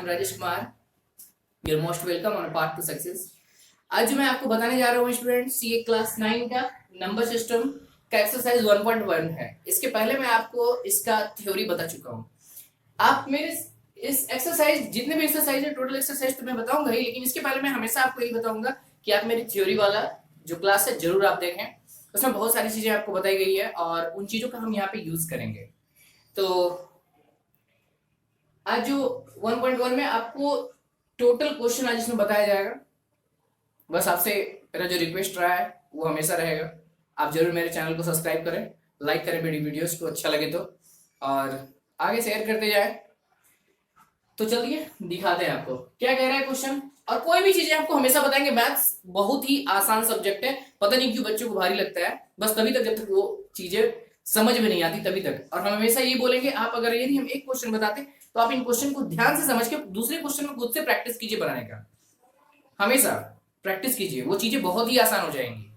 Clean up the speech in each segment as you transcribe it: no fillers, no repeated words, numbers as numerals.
Rajesh Kumar, you're most welcome on part to success. आज मैं आपको बताने जा रहा हूँ स्टूडेंट सीए क्लास 9 का नंबर सिस्टम का एक्सरसाइज 1.1 है। इसके पहले मैं आपको इसका थ्योरी बता चुका हूँ। आप मेरे इस एक्सरसाइज जितने भी एक्सरसाइज है टोटल एक्सरसाइज तो मैं बताऊंगा ही, लेकिन इसके पहले मैं हमेशा आपको यही बताऊंगा कि आप मेरी थ्योरी वाला जो क्लास है जरूर आप देखें। उसमें बहुत सारी चीजें आपको बताई गई है और उन चीजों का हम यहाँ पे यूज करेंगे। तो आज जो 1.1 में आपको टोटल क्वेश्चन आज इसमें बताया जाएगा। बस आपसे मेरा जो रिक्वेस्ट रहा है वो हमेशा रहेगा, आप जरूर मेरे चैनल को सब्सक्राइब करें, लाइक करें मेरी वीडियोस को अच्छा लगे तो, और आगे शेयर करते जाए। तो चलिए दिखाते हैं आपको क्या कह रहा है क्वेश्चन। और कोई भी चीजें आपको हमेशा बताएंगे, मैथ्स बहुत ही आसान सब्जेक्ट है, पता नहीं क्यों बच्चों को भारी लगता है, बस तभी तक जब तक वो चीजें समझ में नहीं आती तभी तक। और हम हमेशा ये बोलेंगे, आप अगर यदि हम एक क्वेश्चन बताते तो आप इन क्वेश्चन को ध्यान से समझ के दूसरे क्वेश्चन में खुद से प्रैक्टिस कीजिए बनाने का, हमेशा प्रैक्टिस कीजिए, वो चीजें बहुत ही आसान हो जाएंगी।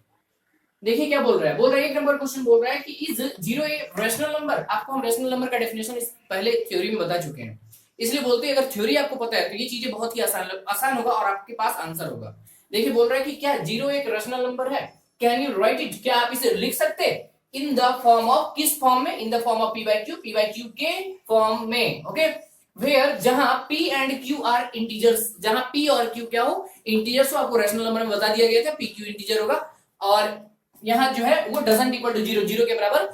देखिए क्या बोल रहा है, बोल रहा है एक नंबर क्वेश्चन बोल रहा है कि is zero A rational number. आपको हम रैशनल नंबर का डेफिनेशन इस पहले थ्योरी में बता चुके हैं, इसलिए बोलते हैं अगर थ्योरी आपको पता है तो ये चीजें बहुत ही आसान होगा और आपके पास आंसर होगा। देखिए बोल रहा है कि क्या जीरो एक रैशनल नंबर है, कैन यू राइट इट, क्या आप इसे लिख सकते हैं इन द फॉर्म ऑफ, किस फॉर्म में, in the form of p by q के फॉर्म में। ओके, वेयर जहां p and q are integers, जहां p और q क्या हो, इंटीजर्स हो। आपको रैशनल नंबर में बता दिया गया था p q इंटीजर होगा, और यहाँ जो है वो doesn't equal to zero, zero के बराबर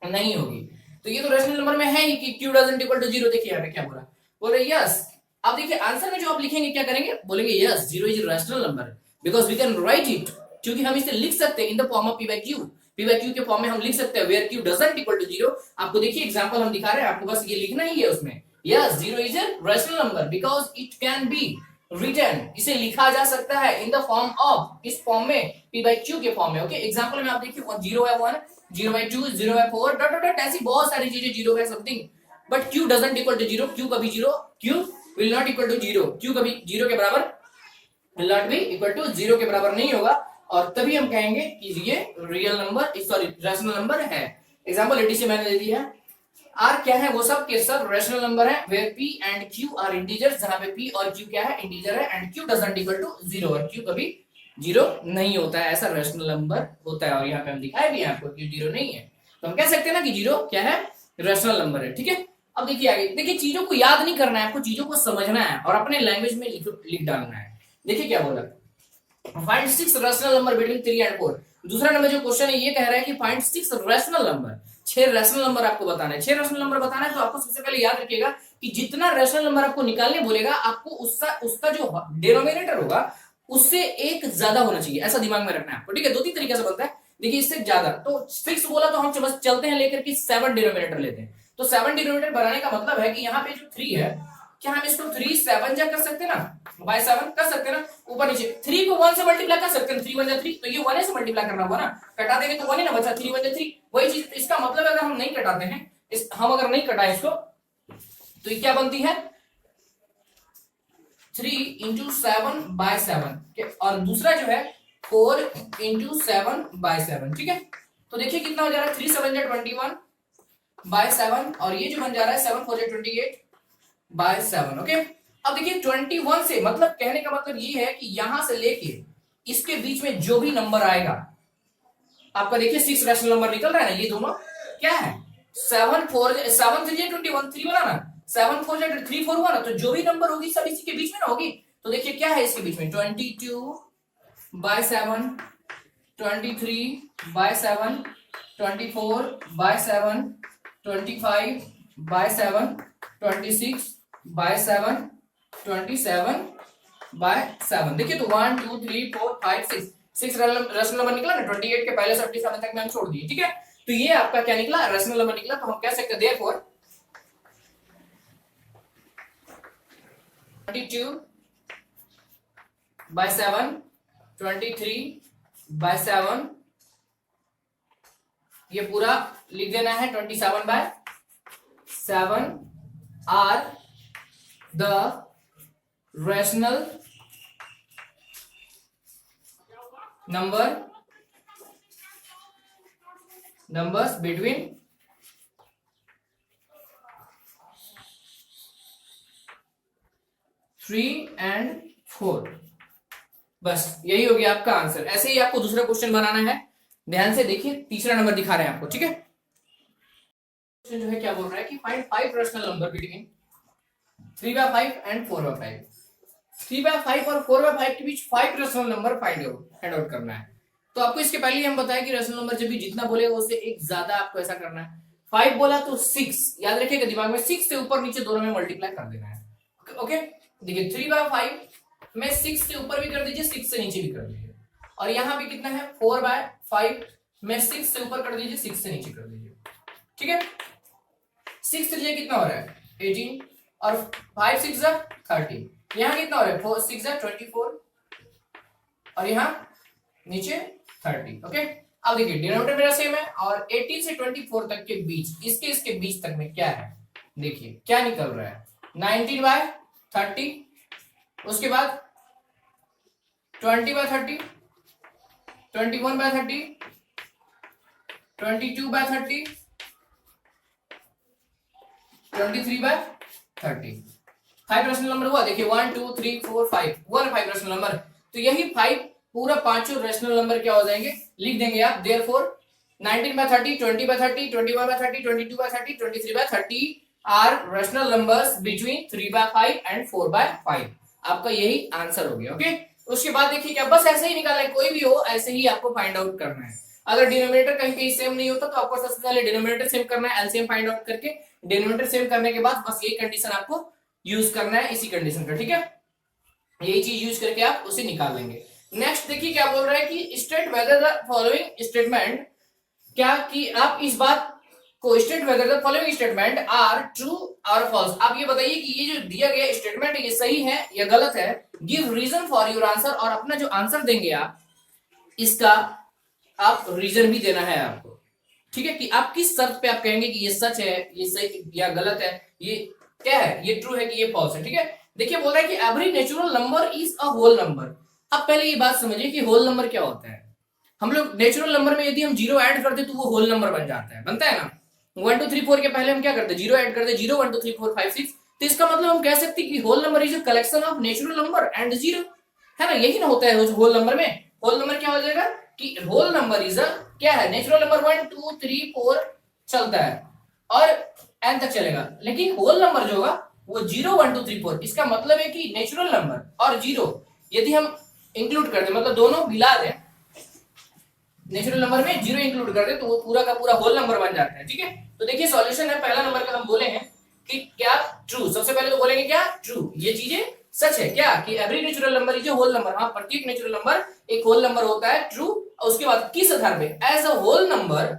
नहीं होगी। तो ये तो रैशनल नंबर में है ही कि q doesn't equal to zero. देखिए यहाँ पे क्या बोला, बोले यस। अब देखिए आंसर में जो आप लिखेंगे क्या करेंगे, बोलेंगे yes zero is rational number because we can write it, क्योंकि हम इसे लिख सकते हैं in the form of p by q के फॉर्म में हम लिख सकते हैं where q doesn't equal to zero. आपको देखिए एग्जांपल हम दिखा रहे हैं, आपको बस ये लिखना ही है उसमें, yes zero is a rational number because it can be written, इसे लिखा जा सकता है इन द फॉर्म ऑफ, इस फॉर्म में p बाई क्यू के फॉर्म में। ओके, एग्जांपल में आप देखिए जीरो है 1, 0/2, 0/4 डॉट डॉट डॉट, ऐसी बहुत सारी चीजें, जीरो है something, but q doesn't equal to zero, q कभी zero, q will not equal to zero, q कभी जीरो के बराबर will not be equal to zero के बराबर नहीं होगा, और तभी हम कहेंगे कि ये real number, sorry rational number है। एग्जांपल 80 से मैंने दे दिया है। आर क्या है, वो सब के सब रैशनल नंबर है where p and q are integers, जहां पे p और q क्या है, इंटीजर है, and q doesn't equal to zero, और q कभी जीरो नहीं होता है, ऐसा रैशनल नंबर होता है। और यहाँ पे हम दिखाए भी हैं आपको q जीरो नहीं है, तो हम कह सकते हैं ना कि जीरो क्या है, रैशनल नंबर है। ठीक है, अब देखिए आगे, देखिए चीजों को याद नहीं करना है, आपको चीजों को समझना है और अपने लैंग्वेज में लिख डालना है। देखिए क्या बोला, find 6 rational number between 3 and 4। दूसरा नंबर जो क्वेश्चन है ये कह रहा है कि find 6 rational number, 6 rational number आपको बताना है। 6 रैशनल नंबर बताना है तो आपको सबसे पहले याद रखिएगा कि जितना रैशनल नंबर आपको निकालने बोलेगा, आपको उसका जो डिनोमिनेटर होगा उससे एक ज्यादा होना चाहिए, ऐसा दिमाग में रखना है आपको। ठीक है, दो तीन तरीके से बनता है, देखिए इससे ज्यादा। तो 6 बोला तो हम बस चलते हैं लेकर के 7 डिनोमिनेटर लेते हैं। तो 7 डिनोमिनेटर बनाने का मतलब है कि यहाँ पे जो 3 है, क्या हम इसको 3 7 जा कर सकते हैं ना, बाय 7 कर सकते हैं ना, ऊपर नीचे। 3 को 1 से मल्टीप्लाई कर सकते हैं, 3 1 जा 3, तो ये 1 से मल्टीप्लाई करना होगा ना, कटा देंगे तो 1 ही ना बचा, 3 1 जा 3, वही चीज। इसका मतलब अगर हम नहीं कटाते हैं, हम अगर नहीं कटाए इसको, तो ये क्या बनती है 3 इंटू 7 बाय 7, और दूसरा जो है 4 इंटू 7 बाय 7। ठीक है, तो देखिए कितना हो जा रहा है, 3 7 जा 21 बाय 7, और ये जो बन जा रहा है 7 4 जा 28 बाय 7। ओके, अब देखिए 21 से, मतलब कहने का मतलब ये है कि यहां से लेके इसके बीच में जो भी नंबर आएगा आपका, देखिए 6 रैशनल नंबर निकल रहा है ना, ये दोनों क्या है, 7 4 7 3 21 3 बना ना, 7 4 3 4 हुआ ना, तो जो भी नंबर होगी सब इसी के बीच में ना होगी। तो देखिए क्या है इसके बीच में, 22 by 7, 23 by 7, 24 by 7, 25 by 7, 26 by 7, 27 by 7। देखिए तो 1 2 3 4 5 6, 6 रैशनल नंबर निकला ना, 28 के पहले से 27 तक में हम छोड़ दिए। ठीक है, तो ये आपका क्या निकला, रैशनल नंबर निकला। तो हम कह सकते हैं देयरफॉर 22 बाय 7, 23 बाय 7, ये पूरा लिख देना है 27 by 7 are the rational numbers between 3 3 and 4। बस यही हो गया आपका आंसर। ऐसे ही आपको दूसरा क्वेश्चन बनाना है, ध्यान से देखिए, तीसरा नंबर दिखा रहे हैं आपको, ठीक है। क्वेश्चन जो है क्या बोल रहा है कि find 5 rational number between 3/5 and 4/5। 3/5 और 4/5 के बीच 5 रैशनल नंबर फाइंड आउट करना है। तो आपको इसके पहले ही हम बताया कि रैशनल नंबर जब भी जितना बोलेगा उससे एक ज्यादा आपको ऐसा करना है। 5 बोला तो 6, याद रखिएगा दिमाग में, 6 से ऊपर नीचे दोनों में मल्टीप्लाई कर देना है। ओके, देखिए 3/5 में 6 से ऊपर भी कर दीजिए, 6 से नीचे भी कर दीजिए। और यहाँ भी कितना है, 4/5 में 6 से ऊपर कर दीजिए, 6 से नीचे कर दीजिए, ठीक है। 6 से नीचे कितना हो रहा है, 18, और 5 6 13। यहाँ कितना हो रहा है, 4 6 24, और यहाँ नीचे 30। ओके, अब देखिए डिनोमिनेटर मेरा सेम है, और 18 से 24 तक के बीच, इसके बीच तक में क्या है, देखिए क्या निकल रहा है, 19/30, उसके बाद 20/30, 21/30, 22/30, 23/30। 5 रैशनल नंबर हुआ, देखिए 1 2 3 4 5, 5 रैशनल नंबर। तो यही 5 पूरा पांचों रैशनल नंबर क्या हो जाएंगे, लिख देंगे आप। Therefore 19/30, 20/30, 21/30, 22/30, 23/30 are rational numbers between 3/5 and 4/5। आपका यही आंसर हो गया। ओके, उसके बाद देखिए क्या, बस ऐसे ही निकालना है, कोई भी हो ऐसे ही आपको फाइंड आउट करना है। अगर डिनोमिनेटर कहीं कहीं सेम नहीं होता तो आपको सबसे पहले डिनोमिनेटर सेम करना है, एलसीएम फाइंड आउट करके डिनोमिनेटर सेम करने के बाद बस यही कंडीशन आपको यूज करना है, इसी कंडीशन का, ठीक है। यही चीज यूज करके आप उसे निकाल लेंगे। नेक्स्ट देखिए क्या बोल रहा है कि state whether the following statement, क्या कि आप इस बात को state whether the following statement are true और फॉल्स। आप ये बताइए कि ये जो दिया गया स्टेटमेंट है ये सही है या गलत है। Give reason for your answer, और अपना जो आंसर देंगे आप इसका आप रीजन भी देना है आपको, ठीक है, कि आप किस शर्त पे आप कहेंगे कि ये सच है, ये सही या गलत है, ये क्या है, ये ट्रू है कि ये फॉल्स है, ठीक है। देखिए बोल रहा है कि every natural number is a whole number. अब पहले ये बात समझिए कि होल नंबर क्या होता है। हम लोग नेचुरल नंबर में यदि हम 0 ऐड कर दे तो वो होल नंबर बन जाता है, बनता है ना। 1 2 3 4 के पहले हम क्या करते हैं, 0 ऐड करते हैं, 0 1 2 3 4 5 6। तो इसका मतलब हम कह सकते हैं कि whole number is a collection of natural number and 0, है ना, यही ना होता है होल नंबर में। होल नंबर क्या हो जाएगा कि होल नंबर इज अ क्या है, नेचुरल नंबर 1 2 3 4 चलता है और एन तक चलेगा, लेकिन होल नंबर जो होगा वो 0 1 2 3 4। इसका मतलब है कि नेचुरल नंबर और 0 यदि हम इंक्लूड कर दे, मतलब दोनों मिला दें, नेचुरल नंबर में 0 इंक्लूड कर दे तो वो पूरा का पूरा होल नंबर बन जाता है, ठीक है। तो देखिए सॉल्यूशन है, पहला नंबर का हम बोले हैं कि क्या ट्रू, सबसे पहले तो बोलेंगे क्या ट्रू, ये चीजें सच है क्या कि every natural number is a whole number. हाँ, प्रत्येक नेचुरल नंबर एक होल नंबर होता है, ट्रू। और उसके बाद किस आधार पे, as a whole number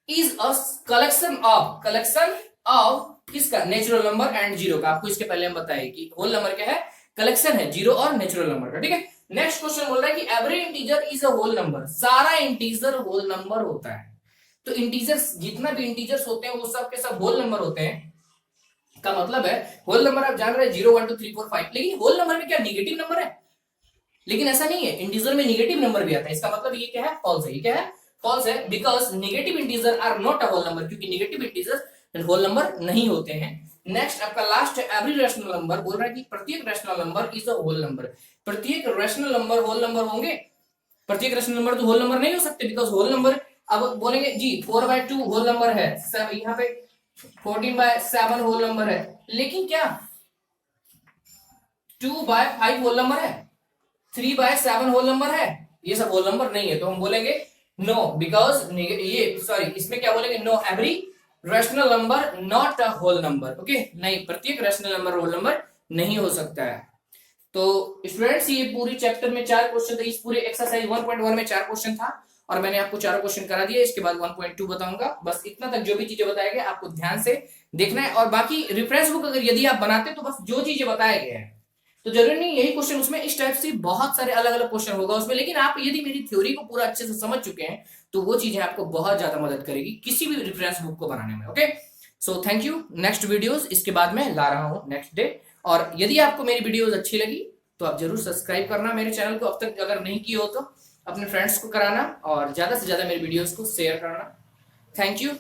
is a collection of किसका, नेचुरल नंबर एंड 0 का। आपको इसके पहले हम बताए कि होल नंबर क्या है, कलेक्शन है 0 और नेचुरल नंबर का, ठीक है। नेक्स्ट क्वेश्चन बोल रहा है कि every integer is a whole number, सारा इंटीजर होल नंबर होता है। तो इंटीजर्स, जितना भी इंटीजर्स होते हैं वो सब के सब होल नंबर होते हैं। का मतलब है होल नंबर आप जान रहे हैं 0 1 2 3 4 5, लेकिन होल नंबर में क्या निगेटिव नंबर है, लेकिन ऐसा नहीं है, इंटीजर में निगेटिव नंबर भी आता है। इसका मतलब ये क्या है, फॉल्स है। ये क्या है, फॉल्स है, because negative integer are not a whole number, क्योंकि नेगेटिव इंटीजर होल नंबर नहीं होते हैं। नेक्स्ट आपका लास्ट है एवरी रैशनल नंबर, बोल रहा है कि प्रत्येक rational number is a whole number. प्रत्येक रैशनल नंबर होल नंबर होंगे, प्रत्येक रैशनल नंबर तो होल नंबर नहीं हो सकते, बिकॉज होल नंबर, अब बोलेंगे जी 4/2 होल नंबर है, यहाँ पे 14/7 होल नंबर है, लेकिन क्या 2/5 होल नंबर है, 3/7 होल नंबर है, ये सब होल नंबर नहीं है। तो हम बोलेंगे नो, बिकॉज ये सॉरी इसमें क्या बोलेंगे, no every rational number not a whole number. Okay, नहीं, प्रत्येक रैशनल नंबर होल नंबर नहीं हो सकता है। तो स्टूडेंट्स ये पूरी चैप्टर में 4 क्वेश्चन थे, इस पूरे एक्सरसाइज 1.1 में 4 क्वेश्चन था और मैंने आपको चारों क्वेश्चन करा दिए। इसके बाद 1.2 बताऊंगा। बस इतना तक जो भी चीजें बताया गया आपको ध्यान से देखना है, और बाकी रेफरेंस बुक अगर यदि आप बनाते तो बस जो चीजें बताए गए हैं, तो जरूरी नहीं यही क्वेश्चन, उसमें इस टाइप से बहुत सारे अलग अलग क्वेश्चन होगा उसमें, लेकिन आप यदि मेरी थ्योरी को पूरा अच्छे से समझ चुके हैं तो वो चीजें आपको बहुत ज्यादा मदद करेगी किसी भी रेफरेंस बुक को बनाने में। Okay, so thank you. Next videos इसके बाद में ला रहा हूं नेक्स्ट डे, और यदि आपको मेरी वीडियोस अच्छी लगी तो आप जरूर सब्सक्राइब करना मेरे चैनल को, अब तक अगर नहीं किए हो तो अपने फ्रेंड्स को कराना और ज्यादा से ज्यादा मेरी वीडियोस को शेयर करना। Thank you.